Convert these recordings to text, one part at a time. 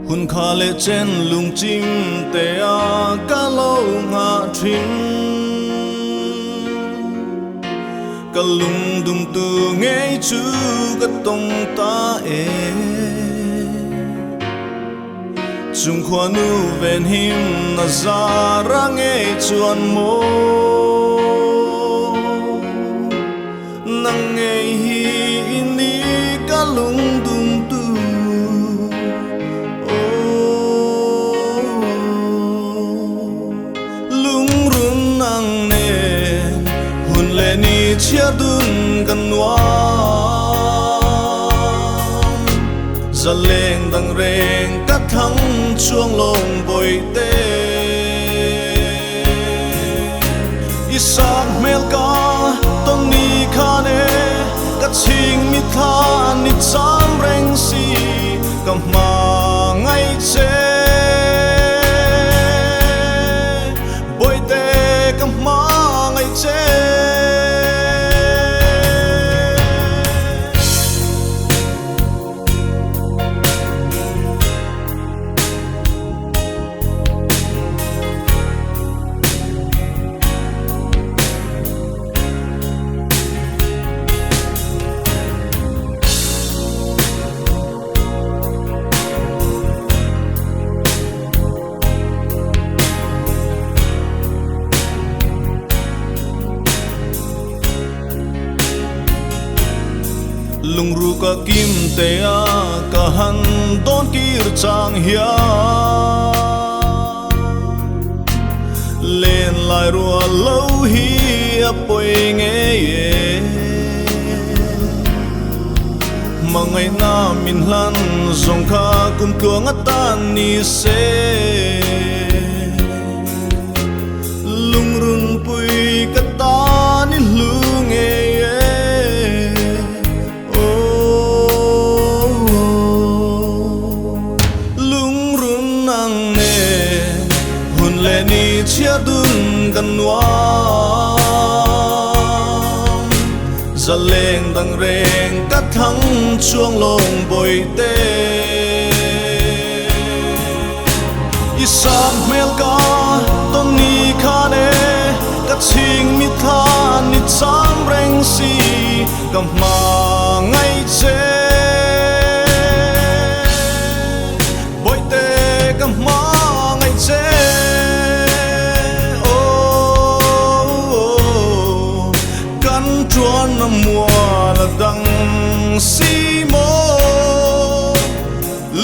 hun kha le chen lung chim te a ka lo nga thin ka lung dum tu ngei chu ka tong ta e chung khoa nu ven him na za ra ngei chuan mo nang ngei hi ni ka lung dum tu lung run nang ne hun le ni chia dun kan wa za leng dang reng ka thang chuang long boi te isak mel ka ton ni kha ne ka ching mi tha ni cham reng si ka ma ngai che boi te ka ma ngai che lung ru ka kim te a ka han don kir chang hia len lai ru lo hi a poi nge ye mangai na min hlan zong kha kum tuang atan ni se lung run pui ka ta ni lu nge ni chia dun kan wa za leng dang reng ka thang chuang long boi te isak mel ka ton ni kha ne ka ching mi tha ni cham reng si ka ma ngai che boi te ka ma ngai che chuan na mua la dang si mo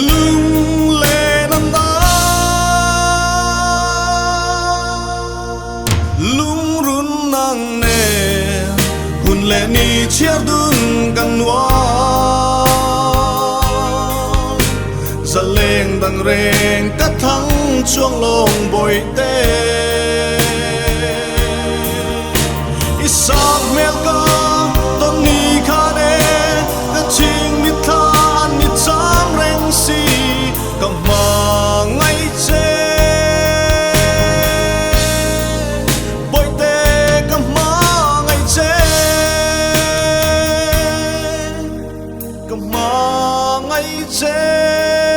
lung le na na lung run nang ne hun le ni chia dun kan wa za leng dang reng ka thang chuang long boi te isak mel ka ton ni kha ne ka ching mi tha ni cham reng si ka ma ngai che boi te ka ma ngai che ka ma ngai che